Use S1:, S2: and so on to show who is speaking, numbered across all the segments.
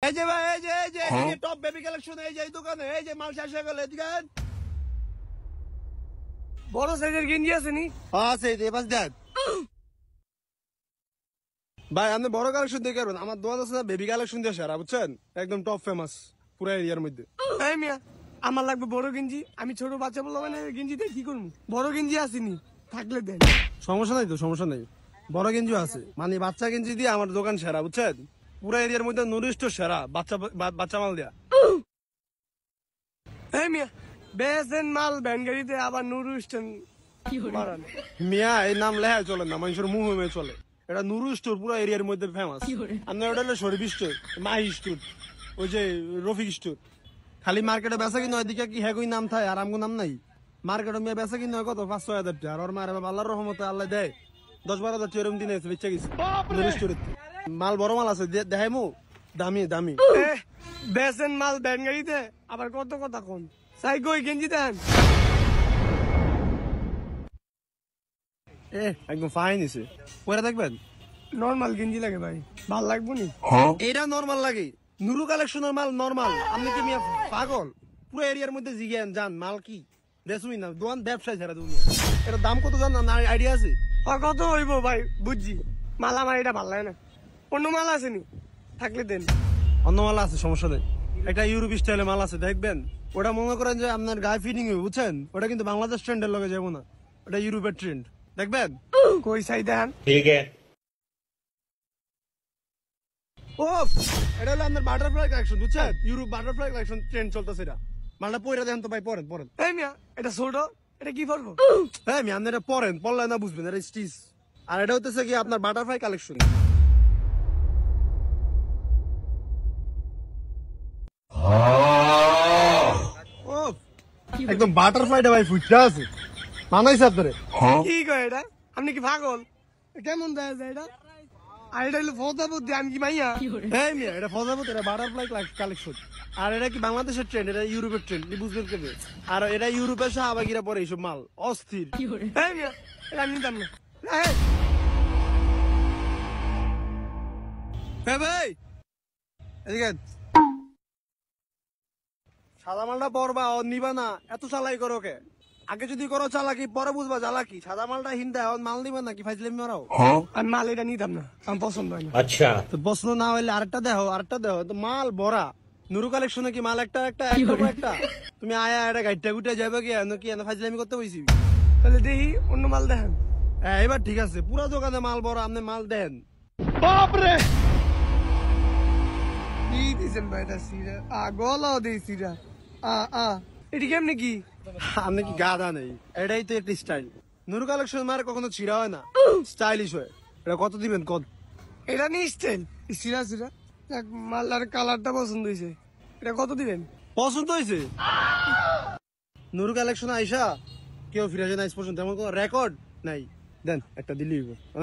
S1: এই যে ভাই এই যে টপ বেবি কালেকশন এই যে দোকানে এই যে মাল শেষ হয়ে গেল এদিকে
S2: বড় সাইজের গেঞ্জি আছে নি?
S1: আছে এই যে বাস দেন ভাই আপনি বড় কালেকশন দেখে পারবেন আমার দোকান আছে না বেবি কালেকশন দিয়ে সারা বুঝছেন একদম টপ ফেমাস পুরো এরিয়ার মধ্যে।
S2: এই মিয়া আমার লাগবে বড় গেঞ্জি, আমি ছোট বাচ্চা বলবো মানে গেঞ্জি দিয়ে কি করবো? বড় গেঞ্জি আসেনি, থাকলে দেন।
S1: সমস্যা নাই তো সমস্যা নাই বড় গেঞ্জিও আছে মানে বাচ্চা গেঞ্জি দিয়ে আমার দোকান সেরা বুঝছেন পুরো এরিয়ার মধ্যে নুরিষ্ট সেরা বাচ্চা মাল দেয়া।
S2: এই মিয়া বেসেন মাল ভ্যান গাড়িতে আবার নুরু স্টেন মারান।
S1: মিয়া এই নাম লেখা চলে না মানুষের মুহ হয়ে চলে এটা নুরু স্টোর পুরো এরিয়ার মধ্যে ফেমাস। আপনার ওটা হলো শরীফ স্টোর মাহি স্টোর ওই যে রফিক স্টোর খালি মার্কেটে বেচা কিনা ওইদিকে কি হ্যাঁ নাম থাকে আর আমগো নাম নাই মার্কেটে মিয়া বেচা কিনা কত 5-6 হাজার টাকা আর ওর মারে আল্লাহর রহমতে আল্লাহ দেয় 10-12 হাজার এরকম দিনে বেচা গেছে নুরু স্টোরে মাল বড় মাল আছে দেখাই মু দামি দামি
S2: বেসেন মাল ভ্যান গাড়িতে আবার কত কথা কোন চাই কই গেঞ্জি দেন।
S1: একদম ফাইন আছে পরে দেখবেন
S2: নরমাল গেঞ্জি লাগে ভাই, ভাল লাগবো নি?
S1: এটা নরমাল লাগে নুরু কালেকশনের মাল নরমাল আপনি কি মিয়া পাগল পুরো এরিয়ার মধ্যে জিজ্ঞান জান মাল কি রেসুই না দোকান ব্যবসায় ছাড়া দুনিয়া এটা দাম কত জান না আইডিয়া আছে?
S2: কত হইব ভাই বুঝছি, মাল আমার এটা ভাল লাগে না, অন্য মাল আছে নি? থাকলে দেন।
S1: অন্য মাল আছে সমস্যা নেই একটা ইউরোপ স্টাইলের মাল আছে দেখবেন ওটা মনে করেন যে আপনার গায়ে ফিটিং হবে বুঝছেন ওটা কিন্তু বাংলাদেশ ট্রেন্ডের লগে যাবো না ওটা ইউরোপের ট্রেন্ড দেখবেন
S2: কই চাই দেন।
S3: ठीक है
S1: ও এটা হলো আপনার বাটারফ্লাই কালেকশন বুঝছেন ইউরোপ বাটারফ্লাই কালেকশন ট্রেন্ড চলতেছে এটা মালটা পরে দেখেন তো ভাই পরেন পরেন
S2: এই মিয়া এটা ছোট, এটা কি করবো?
S1: হ্যাঁ আমি আপনার এটা পরেন পড়লে না বুঝবেন এটা স্টিচ আর এটা হচ্ছে কি আপনার বাটারফ্লাই কালেকশন ও একদম বাটারফ্লাইটা ভাই ফুটটা আছে মানাইছে আপনারে
S2: কি কয় এটা? আপনি কি পাগল? কেমন দেয় যায় এটা? আর এটা হলো ফোদা বুদ্ধি, আমি কি মাইয়া?
S1: এই মিয়া এটা ফজাবত এটা বাটারফ্লাই কালেকশন আর এটা কি বাংলাদেশের ট্রেন্ড এটা ইউরোপের ট্রেন্ড বুঝবেন কেবে আর এটা ইউরোপের শাহবাগিরা পরে এইসব মাল অস্থির।
S2: এই মিয়া এটা আমি নিতাম না।
S1: ভাই এদিকে সাদা মালটা পরবা ও নিবা না এত চালাই করো কে আগে যদি করো চালাকি পরে বুঝবা চালাকি সাদা মালটা হিন্দা মাল নিবা নাকি ফাইজলামি মারাও
S2: আমি মাল এটা নিতাম না, আমার পছন্দ হয় না।
S3: अच्छा
S1: তো পছন্দ না হইলে আরেকটা দেখো তো মাল ভরা নুরু কালেকশনে কি মাল একটা তুমি আয়া এটা গাইডটা গুটে যাবে কি ফাইজলামি করতে বইছি
S2: তাহলে দেখি অন্য মাল দেখেন।
S1: এবার ঠিক আছে পুরা দোকানে মাল ভরা আপনি মাল দেন
S2: বাপরে কি দিছেন ভাই এটা? সিরা গলাও দেই সিরা এটি কেমনে কি?
S1: আপনি কি গাদা নেই এটাই তো একটা স্টাইল নুরু কালেকশন মার কখনো ছিড়া হয় না স্টাইলিশ হয় এটা কত দিবেন কত
S2: এটা নিয়ে স্টাইল সিরা সিরা মালার কালারটা পছন্দ হয়েছে, এটা কত দিবেন?
S1: পছন্দ হয়েছে নুরু কালেকশন আইসা কেউ ফিরে যায় না পর্যন্ত তেমন কোনো রেকর্ড নাই দেন একটা দিলি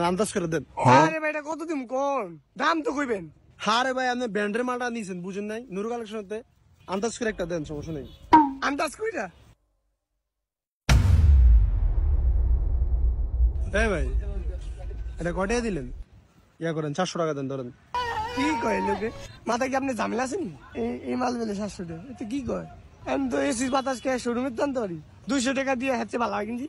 S1: আন্দাজ করে দেন।
S2: আরে ভাই এটা কত দিম কোন দাম তো কইবেন।
S1: হারে ভাই আপনি ব্র্যান্ডের মালটা নিয়েছেন বুঝেন নাই নুরু কালেকশনতে আন্দাজ করে একটা দেন সমস্যা নেই।
S2: আন্দাজ কইরা
S1: এই ভাই এটা কটাই দিলেন ইয়া করেন 400 টাকা দেন ধরেন।
S2: কি কয় লোকে মাথা কি আপনি ঝামেলা আছেন? এই মাল বেলে 700 টাকা এটা কি কয়? আমি তো এসি বাতাস খেয়ে শোরুমে জানতে পারি 200 টাকা দিয়ে হচ্ছে ভালো হয় কিনছি।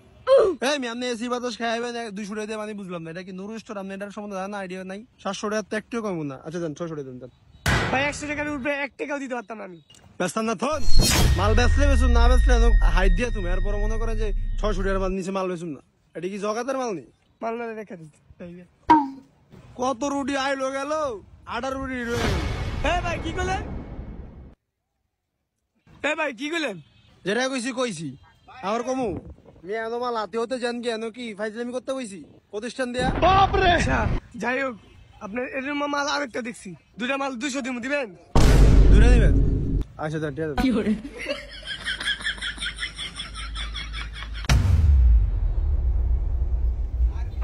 S1: এই আপনি এসি বাতাস খাইবেন 200 টাকা দিয়ে মানে বুঝলাম না এটা কি নুরু স্টোর আপনি এটার সম্বন্ধে জানা আইডিয়া নাই 700 টাকা তো একটু কম না আচ্ছা দেন 600 টাকা দেন
S2: ভাই 100 টাকার উপরে 1 টাকাও দিতে পারতাম না আমি।
S1: বেচতাম না থন মাল বেচলে বেচুন না বেচলে হাইট দিয়ে তুমি এরপর মনে করেন যে 600 টাকার মাল নিচে মাল বেচুন না এটা কি জগাতের মাল নেই
S2: মাল না রেখে দিতে।
S1: কত রুটি আইলো গেল 18 রুটি রয়ে গেল।
S2: ভাই কি করলেন? ভাই কি করলেন?
S1: যেটা কইছি আর কমু আমি এনো মাল হাতে হতে জান কি এনো কি ফাইজলামি করতে কইছি প্রতিষ্ঠান দেয়া
S2: বাপরে যাই হোক আপনার এর মাল আরেকটা দেখছি দুটা মাল 200 দিবেন
S1: দূরে দিবেন আচ্ছা দেন ঠিক আছে।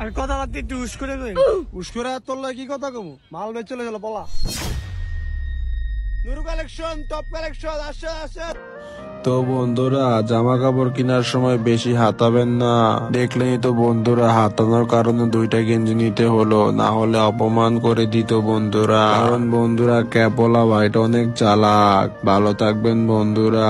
S2: আর কথাবার্তা একটু উস করে কইন।
S1: উস্করা তোর কি কথা কমু মাল বেচ চলে গেল পলা নুরু কালেকশন টপ কালেকশন আসে
S3: তো বন্ধুরা জামা কাপড় কেনার সময় বেশি হাতাবেন না। দেখলেনই তো বন্ধুরা, হাতানোর কারণে 2টা গেঞ্জি নিতে হলো, না হলে অপমান করে দিত বন্ধুরা। কারণ বন্ধুরা ক্যাপওয়ালা ভাইটা অনেক চালাক। ভালো থাকবেন বন্ধুরা।